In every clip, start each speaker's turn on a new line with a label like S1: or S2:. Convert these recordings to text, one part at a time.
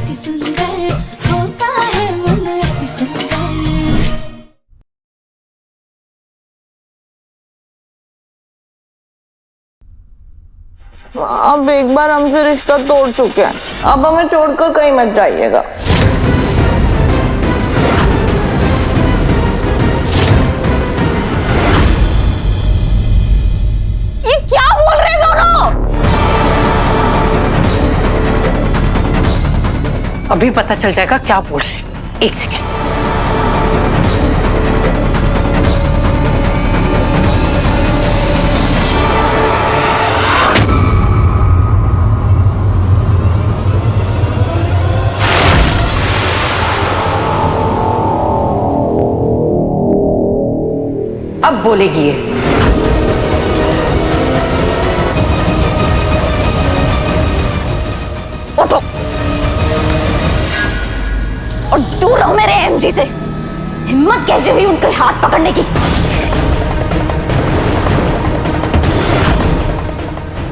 S1: अति सुंदर होता है मन अति सुंदर।
S2: अब एक बार हमसे रिश्ता तोड़ चुके हैं, अब हमें छोड़कर कहीं मत जाइएगा।
S3: ये क्या बोल रहे दोनों?
S4: अभी पता चल जाएगा क्या बोल रहे। एक सेकेंड। अब बोलेगी ये।
S3: उठो और दूर रहो मेरे एमजी से। हिम्मत कैसे हुई उनके हाथ पकड़ने की?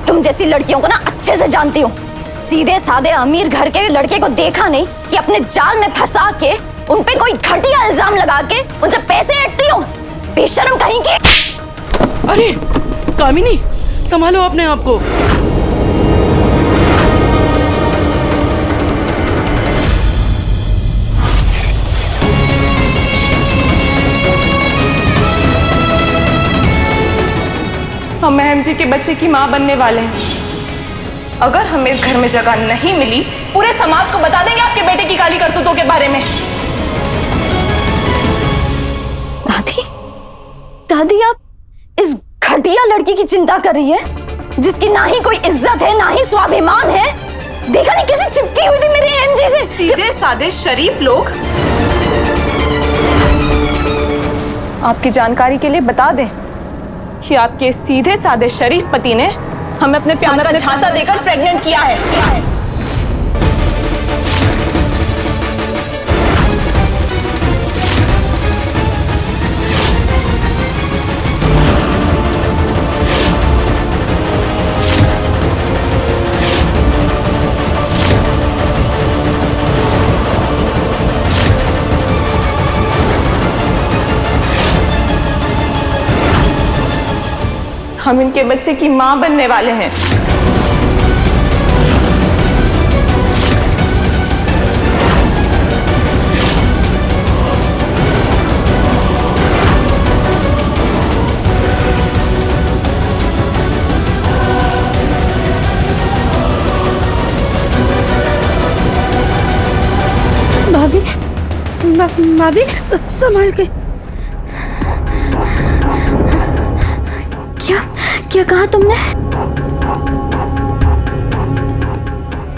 S3: तुम जैसी लड़कियों को ना अच्छे से जानती हूँ। सीधे साधे अमीर घर के लड़के को देखा नहीं कि अपने जाल में फंसा के उन पे कोई घटिया इल्जाम लगा के उनसे पैसे ऐंठती हो। बेशर्म कहीं की।
S4: अरे कामिनी, संभालो अपने आप को।
S2: हम महम जी के बच्चे की माँ बनने वाले हैं। अगर हमें इस घर में जगह नहीं मिली, पूरे समाज को बता देंगे आपके बेटे की काली करतूतों के बारे में।
S3: दादी, दादी आप इस घटिया लड़की की चिंता कर रही है जिसकी ना ही कोई इज्जत है ना ही स्वाभिमान है। देखा नहीं कैसे चिपकी हुई थी मेरे एमजी से।
S2: सीधे साधे शरीफ लोग। आपकी जानकारी के लिए बता दें कि आपके सीधे साधे शरीफ पति ने हमें अपने प्यार का झांसा देकर प्रेग्नेंट किया है। हम इनके बच्चे की मां बनने वाले हैं।
S3: भाभी, भाभी संभाल के। क्या कहा तुमने?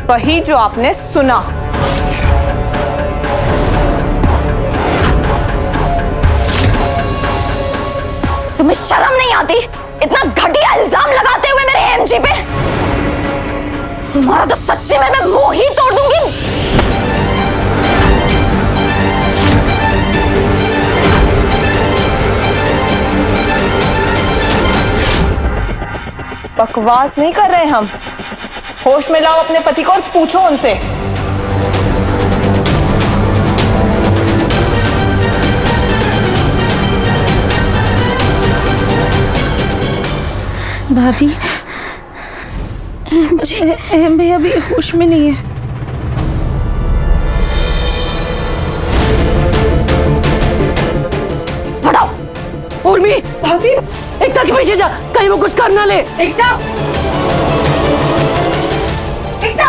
S2: वही जो आपने सुना।
S3: तुम्हें शर्म नहीं आती इतना घटिया इल्जाम लगाते हुए मेरे एमजी पे? तुम्हारा तो सच्ची में मैं मुंह ही तोड़ दूंगी।
S2: बकवास नहीं कर रहे हम। होश में लाओ अपने पति को और पूछो उनसे।
S3: भाभी, भैया अभी होश में नहीं है। हटाओ।
S4: उर्मी, भाभी एकता के पीछे जा, कहीं वो कुछ कर ना ले।
S2: एकता, एकता।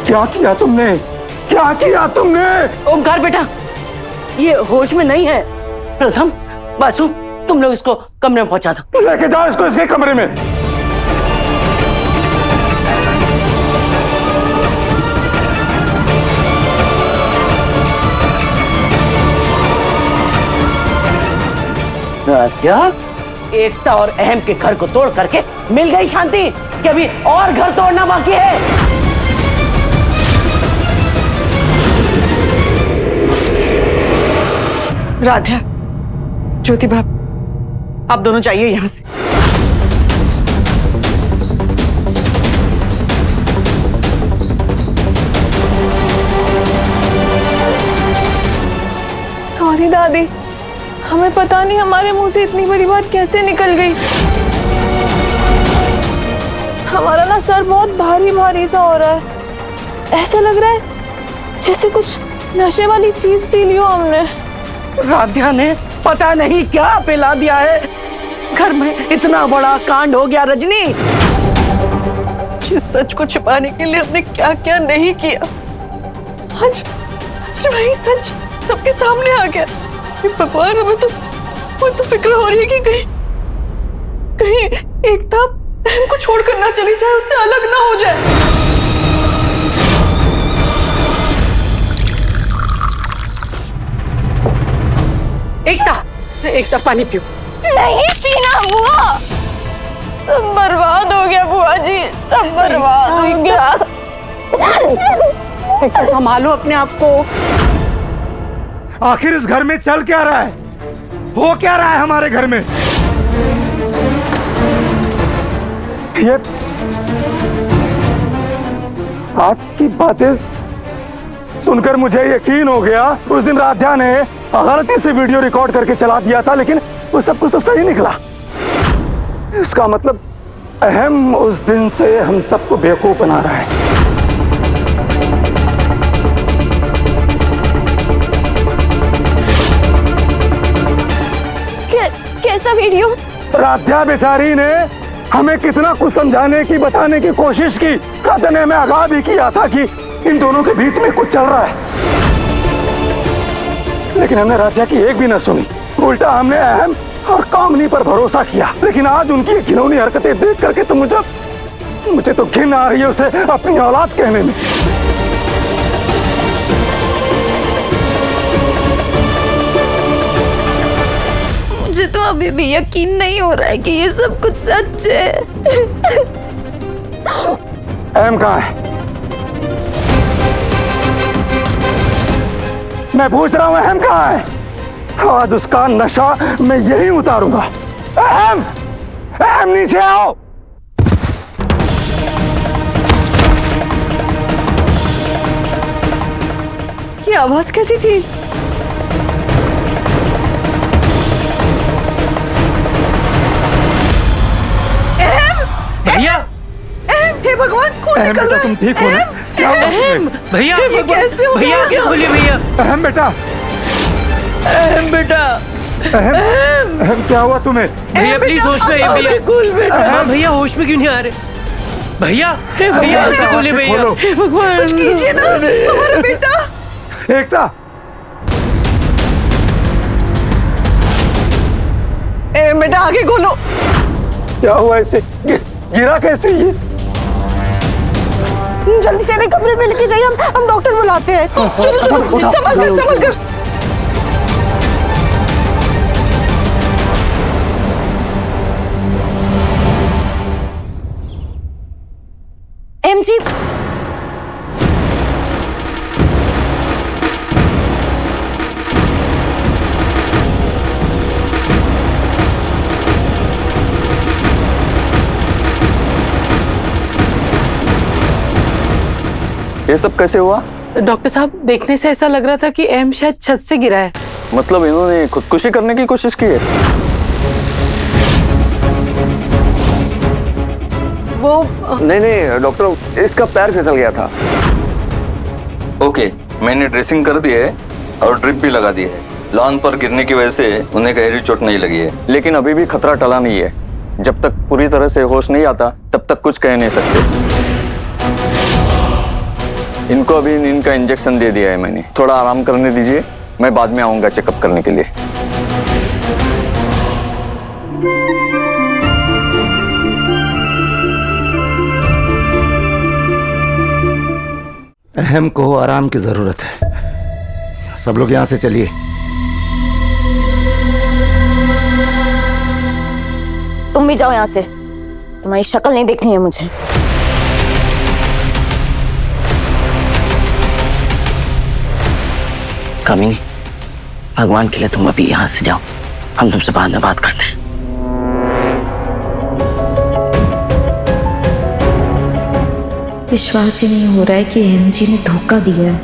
S5: क्या किया तुमने? क्या किया तुमने?
S4: ओमकार बेटा, ये होश में नहीं है। प्रथम, बासु, तुम लोग इसको कमरे में पहुंचा दो।
S5: लेके जाओ इसको इसके कमरे में।
S4: क्या? एकता और अहम के घर को तोड़ करके मिल गई शांति कि अभी और घर तोड़ना बाकी है।
S6: राधा, ज्योतिबा, आप दोनों जाइए यहां से।
S2: पता नहीं हमारे मुंह से इतनी बड़ी बात कैसे निकल गई। हमारा ना सर बहुत भारी भारी सा हो रहा है। ऐसा लग रहा है जैसे कुछ नशे वाली चीज पी ली हो हमने।
S4: राध्या ने पता नहीं क्या पिला दिया है। घर में इतना बड़ा कांड हो गया रजनी।
S6: इस सच को छिपाने के लिए हमने क्या क्या नहीं किया। आज वही सच सबके सामने आ गया। ये भगवान, हमें तो फिक्र हो रही है कि कहीं एकता हमको छोड़कर ना चली जाए, उससे अलग ना हो जाए।
S4: एकता पानी पियो।
S3: नहीं पीना बुआ।
S2: सब बर्बाद हो गया बुआ जी, सब बर्बाद हो गया।
S4: संभालो अपने आप को।
S5: आखिर इस घर में चल क्या रहा है, हो क्या रहा है हमारे घर में? ये आज की बातें सुनकर मुझे यकीन हो गया उस दिन राध्या ने गलती से वीडियो रिकॉर्ड करके चला दिया था, लेकिन वो सब कुछ तो सही निकला। इसका मतलब अहम उस दिन से हम सबको बेवकूफ बना रहा है।
S3: कैसा वीडियो?
S5: राध्या बेचारी ने हमें कितना कुछ समझाने की, बताने की कोशिश की। राध्या ने हमें आगाह भी किया था कि इन दोनों के बीच में कुछ चल रहा है, लेकिन हमने राध्या की एक भी न सुनी। उल्टा हमने अहम और कामनी पर भरोसा किया। लेकिन आज उनकी घिनौनी हरकतें देख करके तो मुझे तो घिन आ रही है उसे अपनी औलाद कहने में।
S3: मुझे तो अभी भी यकीन नहीं हो रहा है कि ये सब कुछ सच है।
S5: अहम कहाँ है? मैं पूछ रहा हूँ अहम कहाँ है? आज उसका नशा मैं यही उतारूंगा। अहम, अहम नीचे आओ।
S6: ये आवाज कैसी थी?
S7: भैया,
S6: हे भगवान, कौन
S5: अहम
S6: निकल
S5: बेटा
S6: रहा
S5: तुम
S6: है?
S5: ठीक हो ना? क्या हुआ तुम्हें?
S7: भैया,
S6: ये कैसे हो
S7: भैया
S6: गया?
S7: क्या बोलिए भैया?
S5: अहम बेटा,
S4: बेटा
S5: अहम क्या हुआ तुम्हें?
S7: भैया प्लीज होश में आइए भैया। हाँ भैया, होश में क्यों नहीं आ रहे? भैया भैया आंखें खोलिए भैया।
S5: खोलो।
S6: कुछ कीजिए ना, हमारा बेटा।
S5: एकता,
S6: बेटा आगे खोलो।
S5: क्या हुआ इसे? गिरा कैसे ये?
S6: जल्दी से कमरे में लेके जाइए, हम डॉक्टर बुलाते हैं। चलो संभल कर।
S3: एमजी,
S8: ये सब कैसे हुआ?
S4: डॉक्टर साहब, देखने से ऐसा लग रहा था कि एम शायद छत से गिरा है।
S8: मतलब इन्होंने खुदकुशी करने की कोशिश की है?
S4: वो
S8: नहीं डॉक्टर, इसका पैर फिसल गया था। ओके, मैंने ड्रेसिंग कर दी है और ड्रिप भी लगा दी है। लॉन पर गिरने की वजह से उन्हें गहरी चोट नहीं लगी है, लेकिन अभी भी खतरा टला नहीं है। जब तक पूरी तरह से होश नहीं आता तब तक कुछ कह नहीं सकते। इनको अभी नींद का इंजेक्शन दे दिया है मैंने। थोड़ा आराम करने दीजिए, मैं बाद में आऊंगा चेकअप करने के लिए।
S5: अहम को आराम की जरूरत है। सब लोग यहां से चलिए।
S3: तुम भी जाओ यहाँ से, तुम्हारी शक्ल नहीं देखनी है मुझे।
S4: कामिनी, भगवान के लिए तुम अभी यहाँ से जाओ, हम तुमसे बाद में बात करते हैं।
S1: विश्वास ही नहीं हो रहा है कि एमजी ने धोखा दिया है।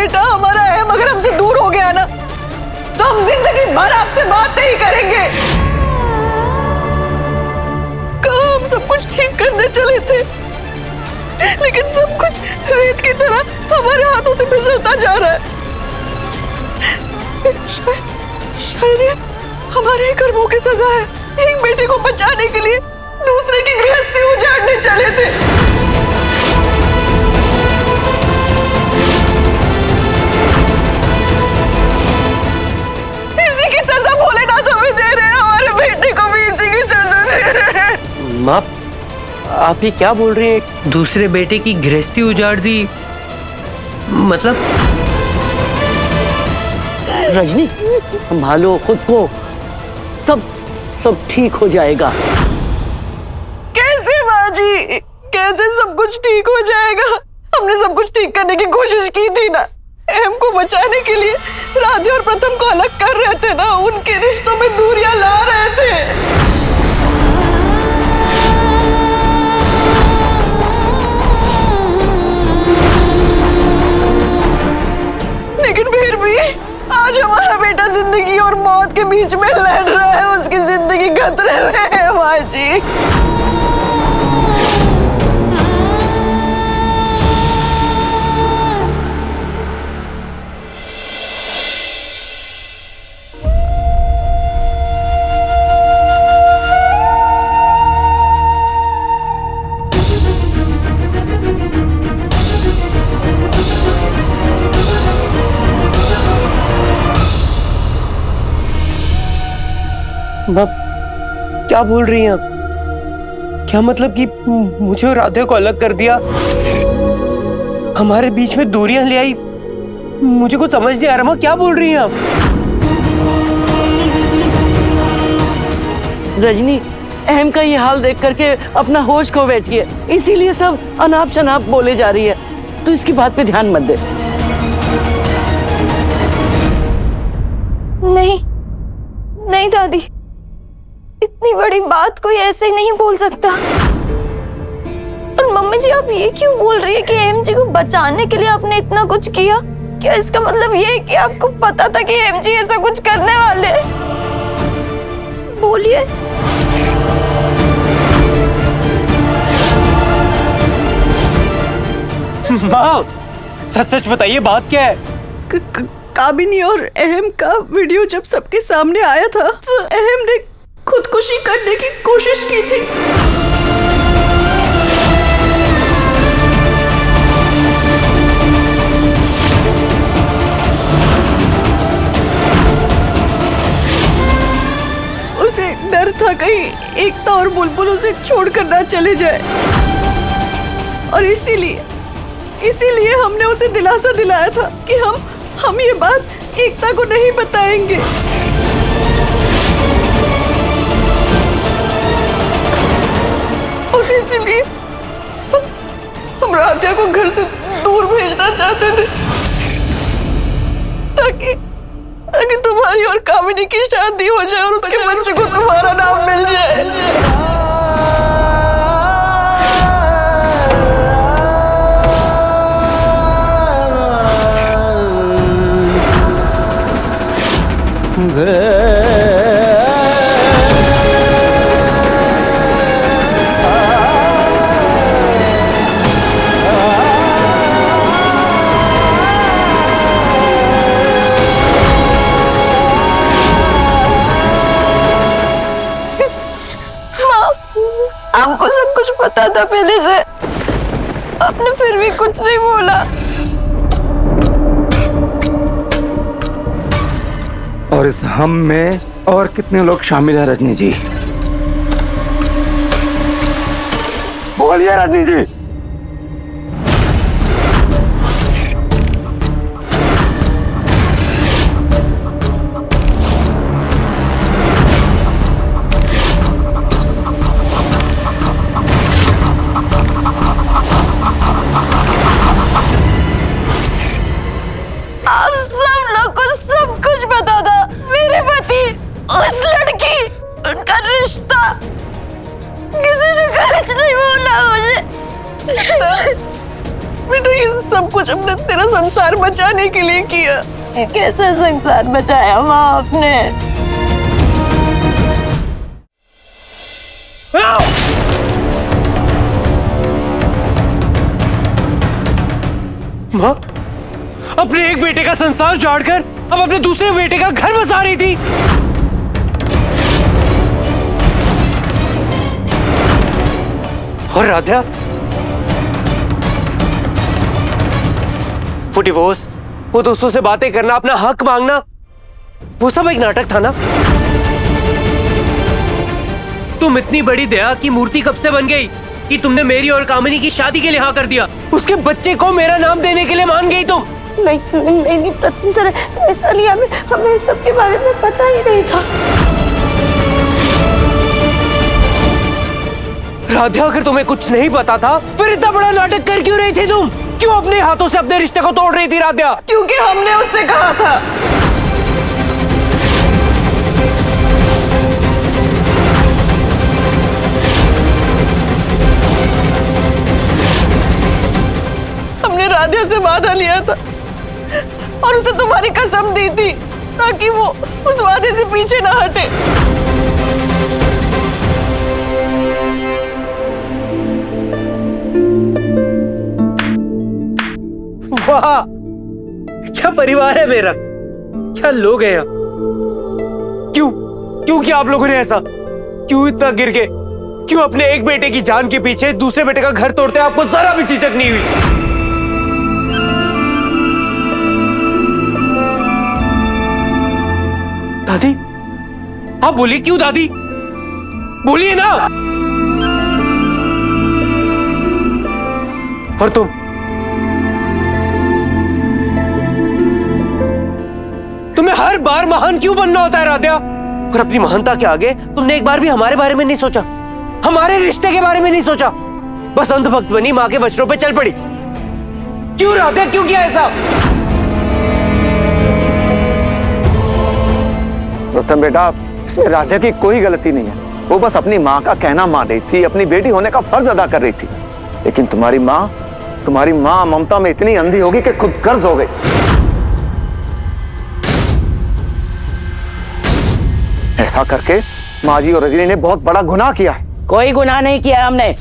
S6: बेटा, हमारा अहम अगर हमसे दूर हो गया ना तो हम जिंदगी भर आपसे बात नहीं करेंगे। कहाँ हम सब कुछ ठीक करने चले थे, लेकिन सब कुछ रेत की तरह हमारे हाथों से फिसलता जा रहा है। शायद ये हमारे ही कर्मों की सजा है। एक बेटे को बचाने के लिए दूसरे की गृहस्थी उजाड़ने चले थे। इसी की सजा भोलेनाथ हमें दे रहे हैं, हमारे बेटे को भी इसी की सजा दे रहे हैं।
S7: माँ, आप ये क्या बोल रही हैं? दूसरे बेटे की गृहस्थी उजाड़ दी मतलब?
S4: रजनी, संभालो खुद को, सब ठीक हो जाएगा।
S6: कैसे बाजी, कैसे सब कुछ ठीक हो जाएगा? हमने सब कुछ ठीक करने की कोशिश की थी ना। एम को बचाने के लिए राधे और प्रथम को अलग कर रहे थे ना, उनके रिश्तों में दूरियां ला रहे थे। लेकिन फिर भी आज हमारा बेटा जिंदगी और मौत के बीच में लड़ रहा है, उसकी जिंदगी खतरे में है बाजी।
S7: माँ, क्या बोल रही हैं आप? क्या मतलब कि मुझे और राधे को अलग कर दिया, हमारे बीच में दूरियां ले आई? मुझे कुछ समझ नहीं आ रहा। माँ, क्या बोल रही हैं आप?
S4: रजनी, अहम का ये हाल देख करके अपना होश खो बैठी है, इसीलिए सब अनाप शनाप बोले जा रही है। तो इसकी बात पे ध्यान मत दे।
S3: नहीं दादी, इतनी बड़ी बात कोई ऐसे ही नहीं बोल सकता। और मम्मी जी, आप ये क्यों बोल रही है कि एम जी को बचाने के लिए आपने इतना कुछ किया? क्या इसका मतलब ये है कि आपको पता था कि एम जी ऐसा कुछ करने वाले हैं? बोलिए।
S7: माँ, सच बताइए, बात क्या है?
S6: काबिनी और अहम का वीडियो जब सबके सामने आया था तो अहम ने खुदकुशी करने की कोशिश की थी। उसे डर था कहीं एकता और बुलबुल उसे छोड़कर ना चले जाए, और इसीलिए हमने उसे दिलासा दिलाया था कि हम ये बात एकता को नहीं बताएंगे। और इसीलिए हम राधिया को घर से दूर भेजना चाहते थे, ताकि तुम्हारी और कामिनी की शादी हो जाए और उसके बच्चे को तुम्हारा नाम मिल जाए। हमको सब कुछ पता था पहले से, आपने फिर भी कुछ नहीं बोला।
S5: और इस हम में और कितने लोग शामिल हैं रजनी जी? बोलिए रजनी जी।
S6: आप सब लोग को सब कुछ पता था। मेरे पति, उस लड़की, उनका रिश्ता, किसी ने कुछ नहीं बोला मुझे। ये सब कुछ हमने तेरा संसार बचाने के लिए किया।
S4: ये कैसा संसार बचाया माँ आपने?
S7: माँ अपने एक बेटे का संसार उजाड़कर अब अपने दूसरे बेटे का घर बसा रही थी। और राधा, वो डिवोर्स, वो दोस्तों से बातें करना, अपना हक मांगना, वो सब एक नाटक था ना। तुम इतनी बड़ी दया की मूर्ति कब से बन गई कि तुमने मेरी और कामिनी की शादी के लिए हाँ कर दिया? उसके बच्चे को मेरा नाम देने के लिए मान गई तुम?
S4: नहीं प्रथम सर, ऐसा नहीं, हमें सबके बारे में पता ही नहीं था।
S7: राधा, अगर तुम्हें कुछ नहीं पता था फिर इतना बड़ा नाटक कर क्यों रही थी तुम? क्यों अपने हाथों से अपने रिश्ते को तोड़ रही थी राधा?
S6: क्योंकि हमने उससे कहा था। हमने राधा से वादा लिया था और उसे तुम्हारी कसम दी थी ताकि वो उस वादे से पीछे ना हटे।
S7: वाह, क्या परिवार है मेरा, क्या लोग हैं यहाँ। क्यों किया आप लोगों ने ऐसा? क्यों इतना गिर गए? क्यों अपने एक बेटे की जान के पीछे दूसरे बेटे का घर तोड़ते आपको जरा भी झिझक नहीं हुई? दादी, आप बोलिए, क्यों दादी? बोलिए ना। और तुम्हें हर बार महान क्यों बनना होता है राधा? और अपनी महानता के आगे तुमने एक बार भी हमारे बारे में नहीं सोचा, हमारे रिश्ते के बारे में नहीं सोचा, बस अंधभक्त बनी मां के वचनों पे चल पड़ी। क्यों राधा, क्यों किया ऐसा?
S5: रोतम बेटा, इसमें राधा की कोई गलती नहीं है। वो बस अपनी माँ का कहना मान रही थी, अपनी बेटी होने का फर्ज अदा कर रही थी। लेकिन तुम्हारी माँ ममता में इतनी अंधी होगी कि खुद कर्ज हो गई। ऐसा करके माँ जी और रजनी ने बहुत बड़ा गुनाह किया है।
S4: कोई गुनाह नहीं किया हमने।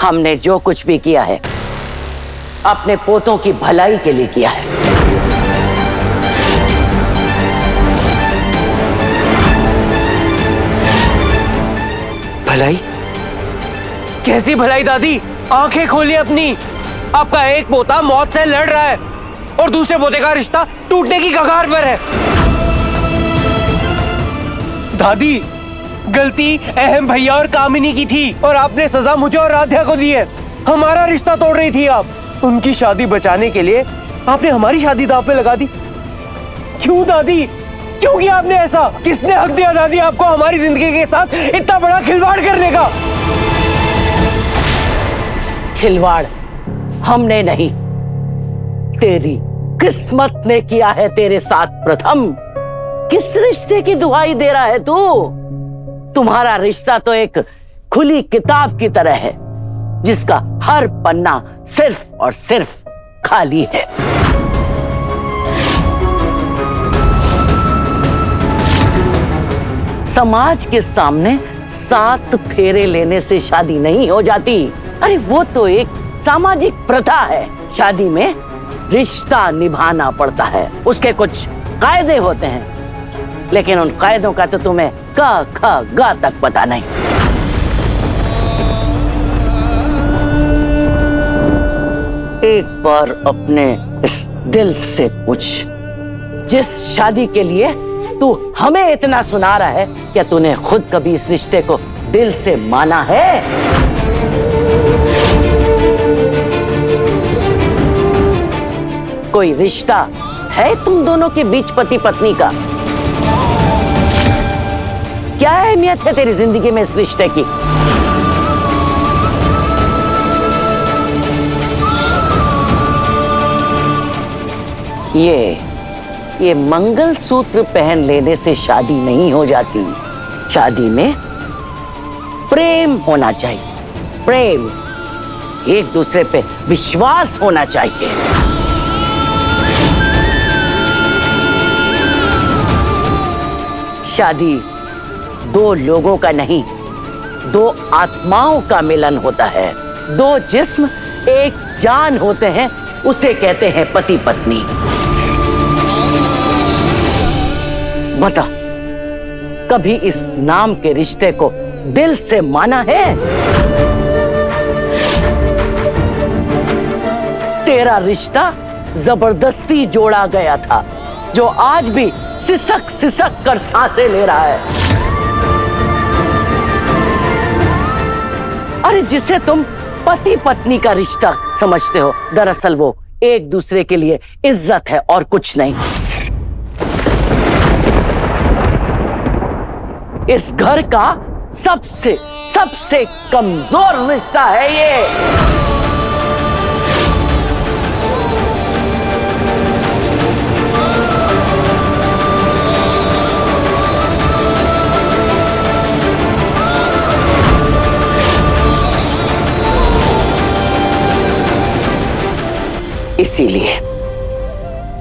S4: हमने जो कुछ भी किया है अपने पोतों की भलाई के लिए किया है।
S7: भलाई? कैसी भलाई दादी? आंखें खोलिए अपनी। आपका एक पोता मौत से लड़ रहा है और दूसरे पोते का रिश्ता टूटने की कगार पर है। दादी, गलती अहम भैया और कामिनी की थी और आपने सजा मुझे और राधा को दी है। हमारा रिश्ता तोड़ रही थी आप। उनकी शादी बचाने के लिए आपने हमारी शादी दांव पे लगा दी। क्यों दादी, क्यों किया आपने ऐसा? किसने हक दिया दादी आपको हमारी जिंदगी के साथ इतना बड़ा खिलवाड़ करने का?
S4: खिलवाड़ हमने नहीं, तेरी किस्मत ने किया है तेरे साथ। प्रथम, किस रिश्ते की दुहाई दे रहा है तू? तुम्हारा रिश्ता तो एक खुली किताब की तरह है जिसका हर पन्ना सिर्फ और सिर्फ खाली है। समाज के सामने 7 फेरे लेने से शादी नहीं हो जाती। अरे वो तो एक सामाजिक प्रथा है। शादी में रिश्ता निभाना पड़ता है, उसके कुछ कायदे होते हैं, लेकिन उन कायदों का तो तुम्हें क ख ग तक पता नहीं। एक बार अपने इस दिल से पूछ, जिस शादी के लिए तू हमें इतना सुना रहा है, क्या तूने खुद कभी इस रिश्ते को दिल से माना है? कोई रिश्ता है तुम दोनों के बीच पति पत्नी का? क्या अहमियत है तेरी जिंदगी में इस रिश्ते की? ये मंगलसूत्र पहन लेने से शादी नहीं हो जाती। शादी में प्रेम होना चाहिए, प्रेम, एक दूसरे पे विश्वास होना चाहिए। शादी दो लोगों का नहीं, दो आत्माओं का मिलन होता है। दो जिस्म एक जान होते हैं, उसे कहते हैं पति पत्नी। बता, कभी इस नाम के रिश्ते को दिल से माना है? तेरा रिश्ता जबरदस्ती जोड़ा गया था, जो आज भी सिसक सिसक कर सांसें ले रहा है। अरे जिसे तुम पति पत्नी का रिश्ता समझते हो, दरअसल वो एक दूसरे के लिए इज्जत है और कुछ नहीं। इस घर का सबसे सबसे कमजोर रिश्ता है ये।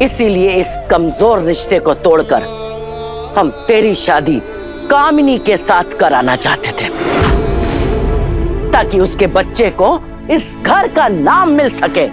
S4: इसीलिए इस कमजोर रिश्ते को तोड़कर हम तेरी शादी कामिनी के साथ कराना चाहते थे, ताकि उसके बच्चे को इस घर का नाम मिल सके।